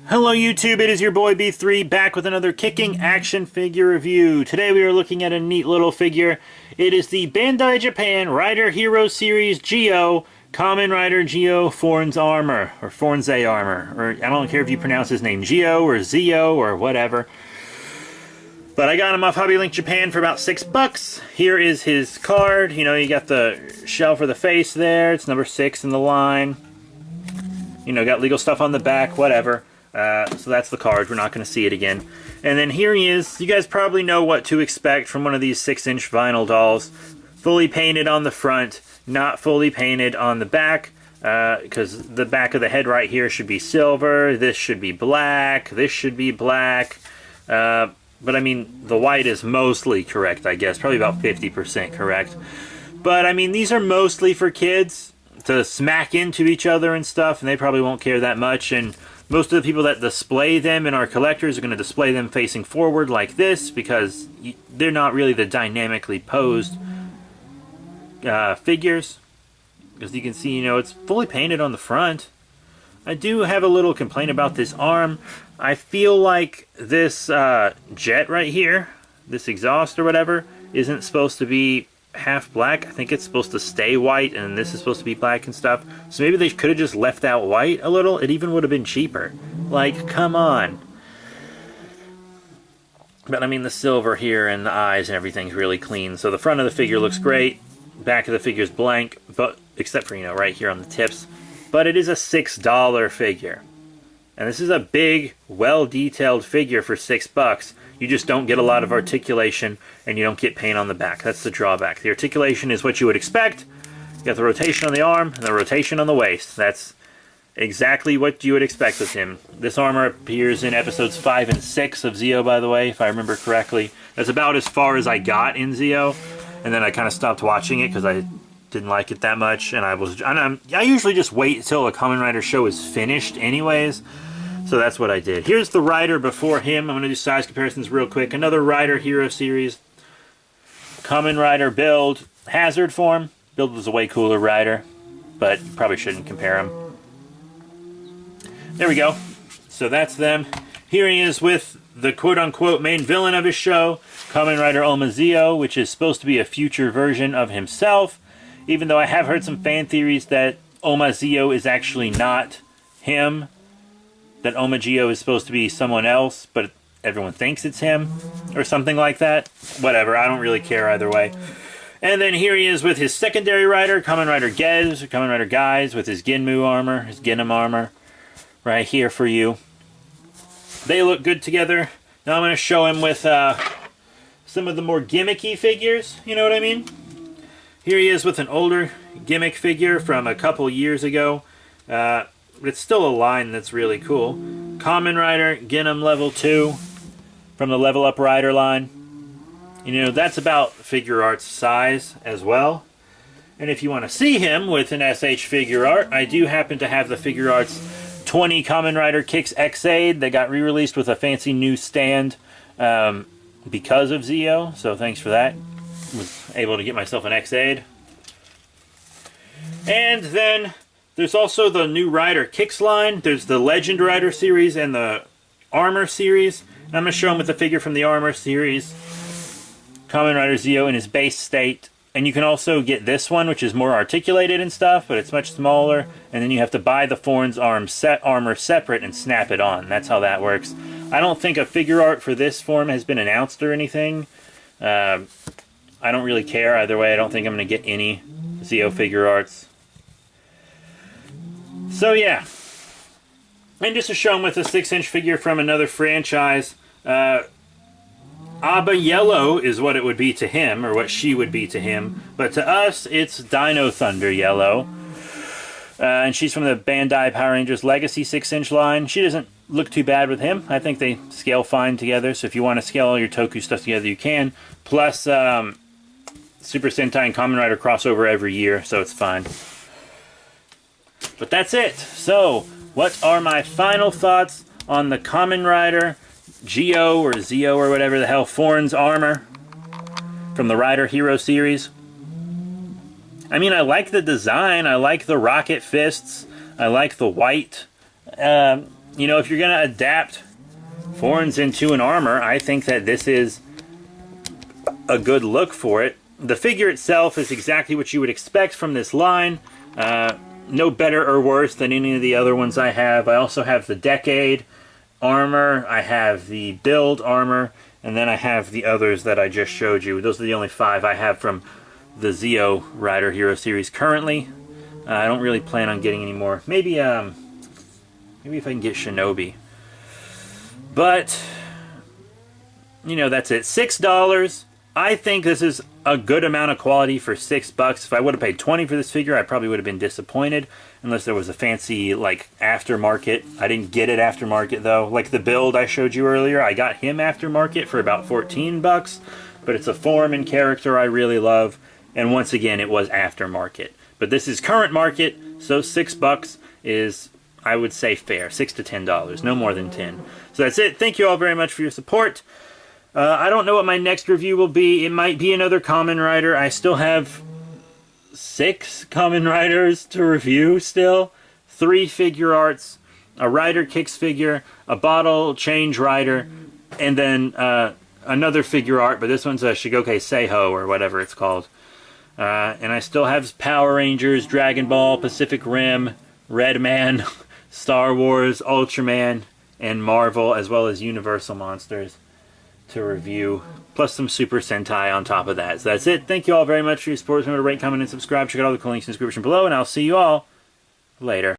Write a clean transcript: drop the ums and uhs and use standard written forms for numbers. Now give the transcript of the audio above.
Hello YouTube, it is your boy B3 back with another kicking action figure review. Today we are looking at a neat little figure. It is the Bandai Japan Rider Hero Series Zeo Kamen Rider Zeo Fourze armor, or Fourze armor, or I don't care if you pronounce his name Zeo or Zeo or whatever. But I got him off Hobby Link Japan for about $6. Here is his card. You know, you got the shell for the face there. It's number 6 in the line. You know, got legal stuff on the back, whatever. So that's the card. We're not going to see it again. And then here he is. You guys probably know what to expect from one of these 6-inch vinyl dolls. Fully painted on the front, not fully painted on the back. Because the back of the head right here should be silver. This should be black. This should be black. But I mean, the white is mostly correct, I guess. Probably about 50% correct. But I mean, these are mostly for kids to smack into each other and stuff. And they probably won't care that much. And most of the people that display them and are collectors are going to display them facing forward like this because they're not really the dynamically posed figures. As you can see, you know, it's fully painted on the front. I do have a little complaint about this arm. I feel like this jet right here, this exhaust or whatever, isn't supposed to be half black. I think it's supposed to stay white and this is supposed to be black and stuff. So maybe they could have just left out white a little. It even would have been cheaper. Like, come on. But I mean, the silver here and the eyes and everything's really clean. So the front of the figure looks great. Back of the figure's blank, but except for, you know, right here on the tips. But it is a $6 figure. And this is a big, well-detailed figure for $6. You just don't get a lot of articulation, and you don't get paint on the back. That's the drawback. The articulation is what you would expect. You got the rotation on the arm, and the rotation on the waist. That's exactly what you would expect with him. This armor appears in episodes 5 and 6 of Zeo, by the way, if I remember correctly. That's about as far as I got in Zeo, and then I kind of stopped watching it because I didn't like it that much, and I usually just wait until a Kamen Rider show is finished anyways. So that's what I did. Here's the Rider before him. I'm going to do size comparisons real quick. Another Rider Hero Series. Kamen Rider build. Hazard form. Build was a way cooler Rider. But you probably shouldn't compare them. There we go. So that's them. Here he is with the quote-unquote main villain of his show. Kamen Rider Zeo, which is supposed to be a future version of himself. Even though I have heard some fan theories that Zeo is actually not him. That Zeo is supposed to be someone else, but everyone thinks it's him, or something like that. Whatever, I don't really care either way. And then here he is with his secondary rider, Kamen Rider Gez, or Kamen Rider Guys, with his Ginmu armor, his Ginham armor, right here for you. They look good together. Now I'm going to show him with some of the more gimmicky figures, you know what I mean? Here he is with an older gimmick figure from a couple years ago. It's still a line that's really cool. Kamen Rider Ginham Level 2 from the Level Up Rider line. You know, that's about figure arts size as well. And if you want to see him with an SH figure art, I do happen to have the figure arts 20 Kamen Rider Kicks X-Aid. They got re-released with a fancy new stand because of Zeo, so thanks for that. Was able to get myself an X-Aid. And then there's also the new Rider Kicks line. There's the Legend Rider series and the Armor series. And I'm going to show him with the figure from the Armor series. Kamen Rider Zeo in his base state. And you can also get this one, which is more articulated and stuff, but it's much smaller. And then you have to buy the Fourze armor separate and snap it on. That's how that works. I don't think a figure art for this form has been announced or anything. I don't really care either way. I don't think I'm going to get any Zeo figure arts. So yeah, and just to show him with a 6-inch figure from another franchise, Abba Yellow is what it would be to him, or what she would be to him, but to us it's Dino Thunder Yellow, and she's from the Bandai Power Rangers Legacy 6-inch line. She doesn't look too bad with him. I think they scale fine together, so if you want to scale all your Toku stuff together you can, plus Super Sentai and Kamen Rider crossover every year, so it's fine. But that's it. So, what are my final thoughts on the Kamen Rider Zeo or Zeo or whatever the hell Fourze armor from the Rider Hero series? I mean, I like the design. I like the rocket fists. I like the white. you know, if you're going to adapt Fourze into an armor, I think that this is a good look for it. The figure itself is exactly what you would expect from this line. No better or worse than any of the other ones I have. I also have the Decade armor, I have the Build armor, and then I have the others that I just showed you. Those are the only 5 I have from the Zeo Rider Hero series currently. I don't really plan on getting any more. Maybe if I can get Shinobi. But, you know, that's it. $6. I think this is a good amount of quality for $6. If I would have paid $20 for this figure, I probably would have been disappointed. Unless there was a fancy, like, aftermarket. I didn't get it aftermarket, though. Like the Build I showed you earlier, I got him aftermarket for about $14. But it's a form and character I really love. And once again, it was aftermarket. But this is current market, so $6 is, I would say, fair. $6 to $10, no more than 10. So that's it. Thank you all very much for your support. I don't know what my next review will be. It might be another Kamen Rider. I still have 6 Kamen Riders to review still. 3 figure arts, a Rider Kicks figure, a Bottle Change Rider, and then another figure art, but this one's a Shigoke Seiho or whatever it's called. And I still have Power Rangers, Dragon Ball, Pacific Rim, Red Man, Star Wars, Ultraman, and Marvel, as well as Universal Monsters to review, plus some Super Sentai on top of that. So that's it. Thank you all very much for your support. Remember to rate, comment, and subscribe. Check out all the cool links in the description below, and I'll see you all later.